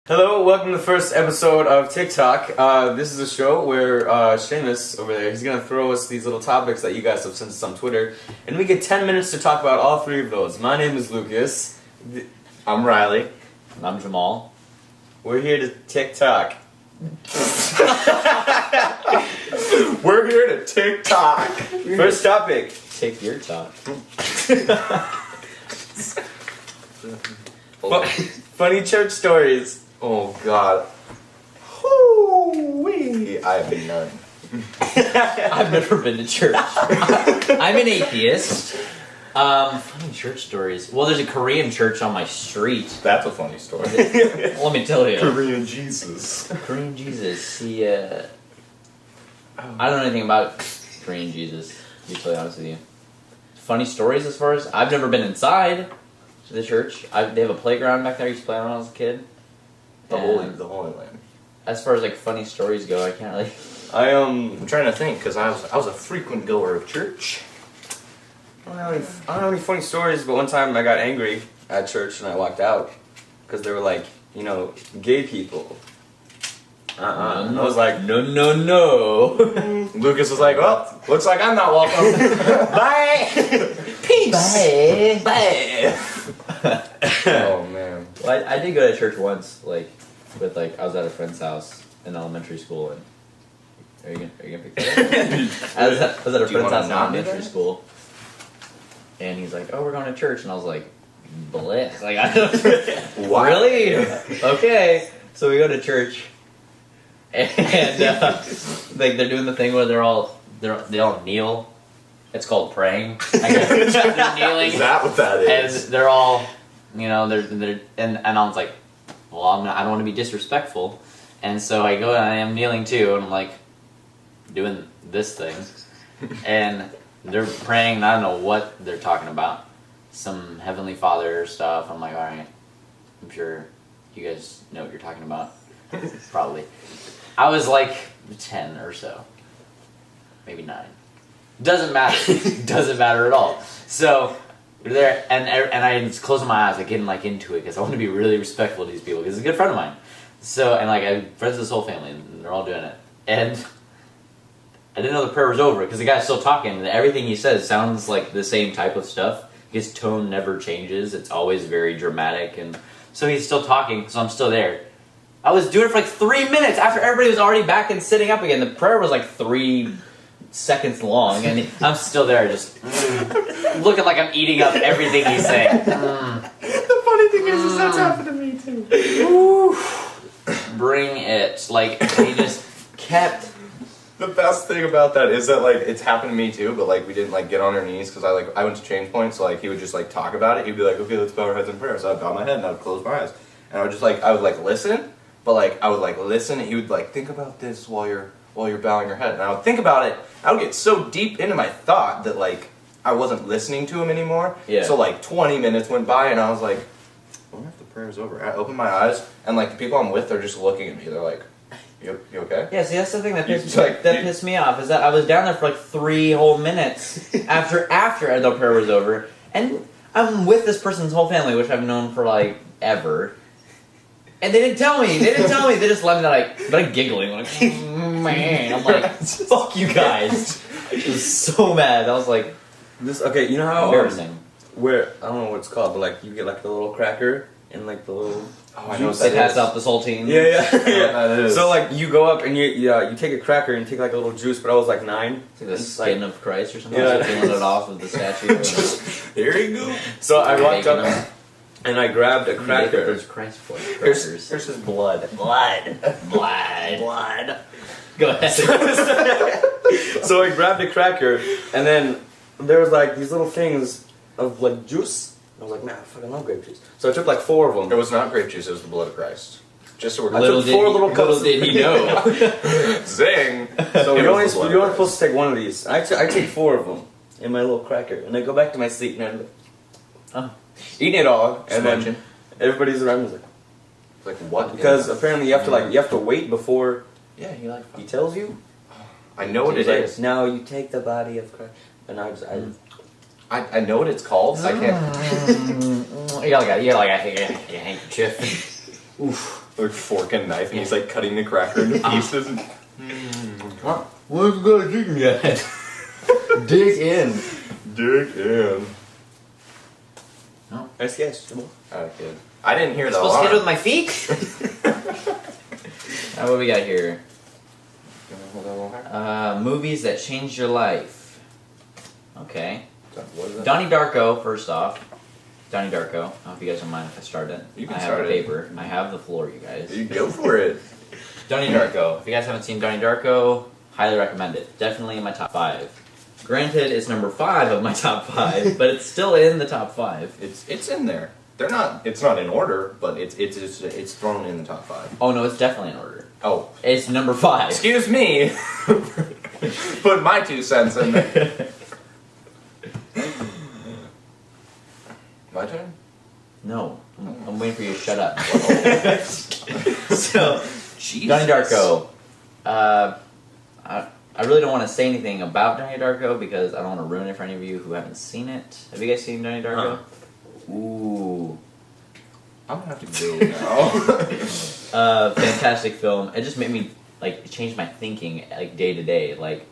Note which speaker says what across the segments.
Speaker 1: Hello, welcome to the first episode of Tic-Talk. This is a show where Seamus over there, he's going to throw us these little topics that you guys have sent us on Twitter, and we get 10 minutes to talk about all three of those. My name is Lucas.
Speaker 2: I'm Riley.
Speaker 3: And I'm Jamal.
Speaker 1: We're here to Tic-Talk.
Speaker 2: We're here to Tic-Talk.
Speaker 1: First topic.
Speaker 3: Take your talk.
Speaker 1: Funny church stories.
Speaker 2: Oh God. Hoo-wee. I have none.
Speaker 3: I've never been to church. I'm an atheist. Funny church stories. Well, there's a Korean church on my street.
Speaker 2: That's a funny story.
Speaker 3: Let me tell you.
Speaker 2: Korean Jesus.
Speaker 3: Korean Jesus. He, I don't know anything about Korean Jesus, to be totally honest with you. Funny stories as far as... I've never been inside to the church. They have a playground back there I used to play on when I was a kid.
Speaker 2: The Holy Land.
Speaker 3: As far as like funny stories go, I can't really...
Speaker 2: I'm trying to think because I was a frequent goer of church.
Speaker 1: I don't have any funny stories, but one time I got angry at church and I walked out because they were like, gay people. I was like,
Speaker 3: no.
Speaker 2: Lucas was like, well, looks like I'm not welcome.
Speaker 1: bye!
Speaker 3: Peace!
Speaker 1: Bye!
Speaker 2: Oh man.
Speaker 3: Well, I did go to church once, I was at a friend's house in elementary school, and are you gonna pick that up? I was at a friend's house in elementary school, and he's like, "Oh, we're going to church," and I was like, "Bleh!"
Speaker 2: What?
Speaker 3: Really? Okay. So we go to church, and they're doing the thing where they all kneel. It's called praying. I guess they're kneeling.
Speaker 2: Is that what that is?
Speaker 3: And they're all, they're and I was like, well, I don't want to be disrespectful, and so I go and I am kneeling too, and I'm like doing this thing, and they're praying. And I don't know what they're talking about, some Heavenly Father stuff. I'm like, all right, I'm sure you guys know what you're talking about, probably. I was like 10 or so, maybe 9. Doesn't matter. Doesn't matter at all. So we're there, and I just closing my eyes, getting into it because I want to be really respectful to these people because it's a good friend of mine. So I have friends of this whole family, and they're all doing it. And I didn't know the prayer was over because the guy's still talking, and everything he says sounds like the same type of stuff. His tone never changes. It's always very dramatic, and so he's still talking. So I'm still there. I was doing it for 3 minutes after everybody was already back and sitting up again. The prayer was 3 seconds long, and I'm still there just looking like I'm eating up everything he's saying.
Speaker 2: The funny thing is that's happened to me too.
Speaker 3: Bring it. He just kept...
Speaker 2: The best thing about that is that it's happened to me too, but we didn't get on our knees because I went to change points, so he would just talk about it. He'd be like, okay, let's bow our heads in prayer. So I'd bow my head and I'd close my eyes, and I would just I would listen, but I would listen, and he would think about this while you're bowing your head, and I would think about it. I would get so deep into my thought that I wasn't listening to him anymore.
Speaker 3: Yeah.
Speaker 2: So 20 minutes went by, and I was like, I wonder if the prayer's over. I opened my eyes, and the people I'm with, they're just looking at me. They're like, you okay?
Speaker 3: Yeah, see, that's the thing that pissed me off, is that I was down there for 3 whole minutes after the prayer was over, and I'm with this person's whole family, which I've known for ever. And they didn't tell me. They just let me but giggling man. I'm like, fuck you guys. I was so mad. I was like,
Speaker 1: This okay, you know how
Speaker 3: embarrassing.
Speaker 1: Where I don't know what it's called, but you get the little cracker and the little.
Speaker 2: Oh, I know what
Speaker 3: They
Speaker 2: that
Speaker 3: pass
Speaker 2: is.
Speaker 3: out the saltine.
Speaker 1: Yeah.
Speaker 2: That is.
Speaker 1: So you go up and you take a cracker and take a little juice, but I was 9.
Speaker 3: It's the skin of Christ or something.
Speaker 1: Yeah.
Speaker 3: Peeling it off of the statue.
Speaker 2: Here you go.
Speaker 1: So I walked up and I grabbed a cracker.
Speaker 3: There's Christ for
Speaker 2: Here's his blood.
Speaker 3: Blood. Go ahead.
Speaker 1: So I grabbed a cracker, and then there was these little things of juice. I was like, man, I fucking love grape juice. So I took 4 of them.
Speaker 2: It was not grape juice, it was the blood of Christ. Just so we're
Speaker 1: I took 4 little cups.
Speaker 3: Little did he know.
Speaker 2: Zing!
Speaker 1: So you're only supposed to take 1 of these. I take 4 of them in my little cracker, and I go back to my seat and I'm eating it all, and then everybody's around me
Speaker 2: like what?
Speaker 1: Because apparently you have to wait before.
Speaker 2: Yeah,
Speaker 1: he tells you.
Speaker 2: I know what it is.
Speaker 1: Now you take the body of Christ, and
Speaker 2: I know what it's called. I can't.
Speaker 3: You got like a handkerchief. Oof.
Speaker 2: Like fork and knife, and he's like cutting the cracker into pieces. And...
Speaker 3: Where's the good chicken yet? Dig in.
Speaker 2: Dig in.
Speaker 3: No.
Speaker 1: Nice guess.
Speaker 2: Okay. I didn't hear the
Speaker 3: Supposed to hit it with
Speaker 2: alarm.
Speaker 3: my feet? What do we got here? Movies that changed your life. Okay.
Speaker 2: What is it?
Speaker 3: Donnie Darko, first off. Donnie Darko. I hope you guys don't mind if I start it.
Speaker 2: You can
Speaker 3: I have
Speaker 2: start
Speaker 3: a
Speaker 2: it.
Speaker 3: paper. I have the floor, you guys.
Speaker 2: You go for it.
Speaker 3: Donnie Darko. If you guys haven't seen Donnie Darko, highly recommend it. Definitely in my top 5. Granted, it's number 5 of my top 5, but it's still in the top 5.
Speaker 2: It's in there. They're not. It's not in order, but it's thrown in the top 5.
Speaker 3: Oh no, it's definitely in order.
Speaker 2: Oh,
Speaker 3: It's number 5.
Speaker 2: excuse me. Put my 2 cents in there. My turn.
Speaker 3: No, I'm waiting for you to shut up.
Speaker 2: So,
Speaker 3: Donnie Darko. I really don't want to say anything about Donnie Darko because I don't want to ruin it for any of you who haven't seen it. Have you guys seen Donnie Darko? Ooh.
Speaker 2: I'm gonna have to go now.
Speaker 3: Fantastic film. It just made me, like, it changed my thinking, like, day to day. Like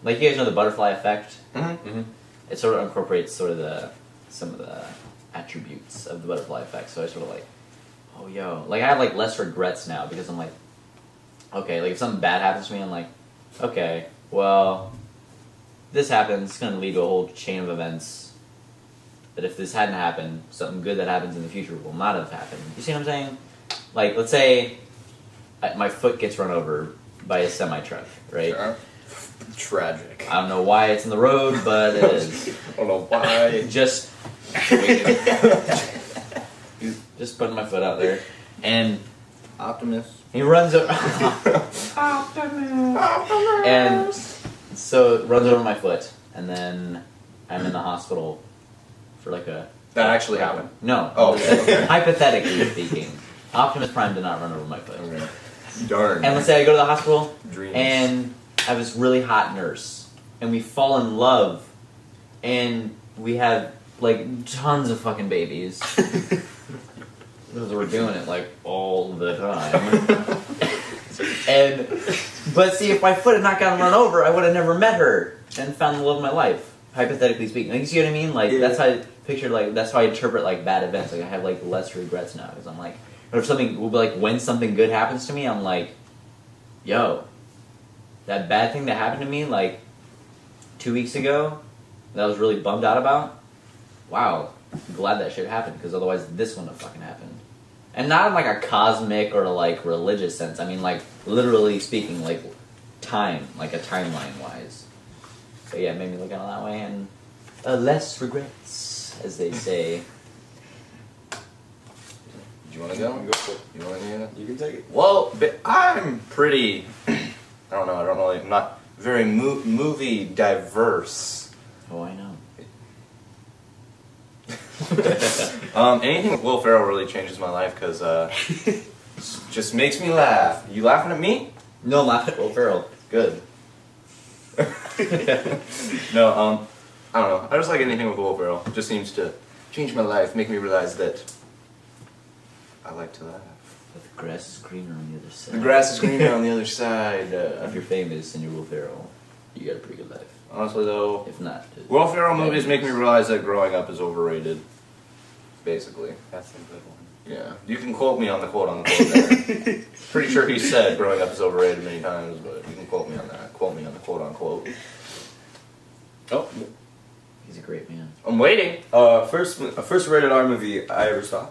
Speaker 3: you guys know the butterfly effect?
Speaker 2: Mm-hmm.
Speaker 3: It sort of incorporates sort of some of the attributes of the butterfly effect. So I sort of like, oh, yo. Like, I have, like, less regrets now because I'm like, okay, like, if something bad happens to me, I'm like, okay, well, this happens, it's going to lead to a whole chain of events that if this hadn't happened, something good that happens in the future will not have happened. You see what I'm saying? Like, let's say my foot gets run over by a semi-truck, right?
Speaker 2: Sure. Tragic.
Speaker 3: I don't know why it's in the road, but it is.
Speaker 2: I don't know why.
Speaker 3: Just putting my foot out there. And
Speaker 2: Optimus.
Speaker 3: he runs over. And so it runs over my foot. And then I'm in the hospital for like a...
Speaker 2: That actually happened.
Speaker 3: No.
Speaker 2: Oh, okay.
Speaker 3: Hypothetically speaking, Optimus Prime did not run over my foot.
Speaker 2: Okay. Darn.
Speaker 3: And let's say I go to the hospital,
Speaker 2: Dreams.
Speaker 3: and I have this really hot nurse, and we fall in love, and we have like tons of fucking babies. Because we're doing it like all the time. But see, if my foot had not gotten run over, I would have never met her and found the love of my life. Hypothetically speaking, like, you see what I mean? Like, that's how I picture, like, that's how I interpret like bad events. Like, I have like less regrets now because I'm like, but if something, like, when something good happens to me, I'm like, yo, that bad thing that happened to me like 2 weeks ago, that I was really bummed out about. Wow, I'm glad that shit happened because otherwise this wouldn't have fucking happened. And not in like a cosmic or like religious sense. I mean, like, literally speaking, like time, like a timeline wise. But yeah, it made me look at it that way, and less regrets, as they say.
Speaker 2: Do you want to go?
Speaker 1: Go for it.
Speaker 2: You want to hear it?
Speaker 1: You can take it.
Speaker 2: Well, I'm pretty. I don't know. I'm not very movie diverse.
Speaker 3: Oh, I know.
Speaker 2: Anything with Will Ferrell really changes my life because just makes me laugh. You laughing at me?
Speaker 3: No, laugh at Will Ferrell. Good.
Speaker 2: No, I don't know. I just like anything with Will Ferrell. It just seems to change my life, make me realize that I like to laugh.
Speaker 3: But the grass is greener on the other side.
Speaker 2: The grass is greener on the other side.
Speaker 3: If you're famous and you're Will Ferrell, you got a pretty good life.
Speaker 2: Honestly, though,
Speaker 3: If not,
Speaker 2: Will Ferrell movies make me realize that growing up is overrated. Basically.
Speaker 1: That's a good one.
Speaker 2: Yeah. You can quote me on the quote there. Pretty sure he said growing up is overrated many times, but you can quote me on that. Quote me on the quote unquote.
Speaker 1: Oh,
Speaker 3: He's a great man.
Speaker 2: I'm waiting.
Speaker 1: first rated R movie I ever saw.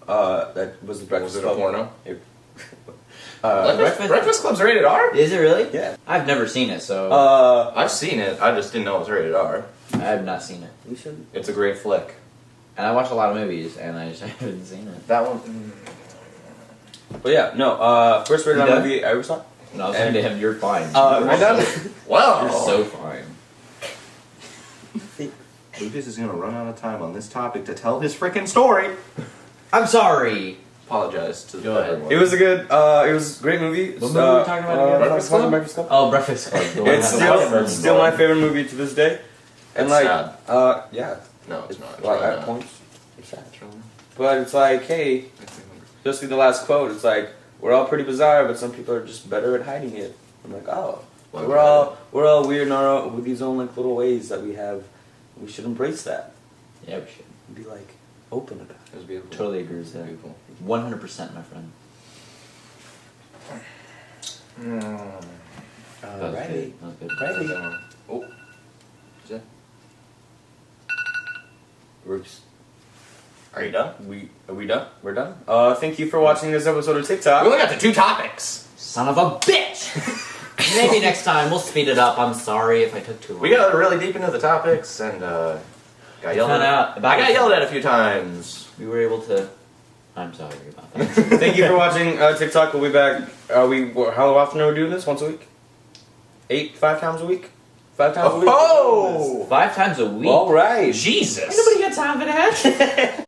Speaker 1: That was The Breakfast
Speaker 2: Was it a
Speaker 1: Club.
Speaker 2: porno?
Speaker 3: Breakfast-
Speaker 2: Breakfast Club's rated R?
Speaker 3: Is it really?
Speaker 1: Yeah.
Speaker 3: I've never seen it, so
Speaker 2: I've seen it. I just didn't know it was rated R.
Speaker 3: I have not seen it.
Speaker 1: We should.
Speaker 2: It's a great flick.
Speaker 3: And I watch a lot of movies, and I just haven't seen it.
Speaker 2: That one.
Speaker 1: But yeah, no. First rated
Speaker 3: You
Speaker 1: R
Speaker 3: done?
Speaker 1: movie I ever saw.
Speaker 3: No, I was saying to him, you're fine.
Speaker 1: Am I done?
Speaker 2: Wow.
Speaker 3: You're so fine.
Speaker 2: Lucas is gonna run out of time on this topic to tell his freaking story.
Speaker 3: I'm sorry.
Speaker 2: Apologize to
Speaker 3: Go ahead.
Speaker 2: everyone.
Speaker 1: It was a good. It was a great movie.
Speaker 3: What movie were we talking about again?
Speaker 2: Breakfast Club?
Speaker 1: Breakfast Club.
Speaker 3: Oh, Breakfast Club. The one
Speaker 1: It's
Speaker 3: that has the
Speaker 1: still my favorite movie to this day. And
Speaker 2: That's
Speaker 1: like,
Speaker 2: sad.
Speaker 1: yeah,
Speaker 2: No, it's not. It's
Speaker 1: well,
Speaker 2: really
Speaker 1: at
Speaker 2: not.
Speaker 1: points, it's sad.
Speaker 2: It's really not.
Speaker 1: But it's like, hey, Just the last quote. It's like we're all pretty bizarre, but some people are just better at hiding it. I'm like, oh,
Speaker 2: Well,
Speaker 1: we're all weird in our own, with these own like little ways that we have. We should embrace that.
Speaker 3: Yeah, we should.
Speaker 1: And be like open about it.
Speaker 2: It was beautiful.
Speaker 3: Totally agree with that.
Speaker 2: Beautiful.
Speaker 3: 100%, my friend. That was
Speaker 1: Alrighty.
Speaker 3: good. That was good.
Speaker 1: Alrighty.
Speaker 2: Oh. Is it?
Speaker 1: Roots.
Speaker 2: Are you done?
Speaker 1: Are we done? We're done. Thank you for watching this episode of
Speaker 2: We
Speaker 1: TikTok.
Speaker 2: only got to 2 topics.
Speaker 3: Son of a bitch! Maybe next time we'll speed it up. I'm sorry if I took too long.
Speaker 2: We got really deep into the topics and got yelled
Speaker 3: Found out
Speaker 2: at.
Speaker 3: about
Speaker 2: I got
Speaker 3: it.
Speaker 2: yelled at a few times.
Speaker 3: We were able to. I'm sorry about that.
Speaker 1: Thank you for watching TikTok. We'll be back. How often are we doing this? Once a week? 5 times a week? 5 times a week?
Speaker 2: Oh!
Speaker 3: 5 times a week.
Speaker 1: All right.
Speaker 2: Jesus!
Speaker 3: Ain't nobody got time for that.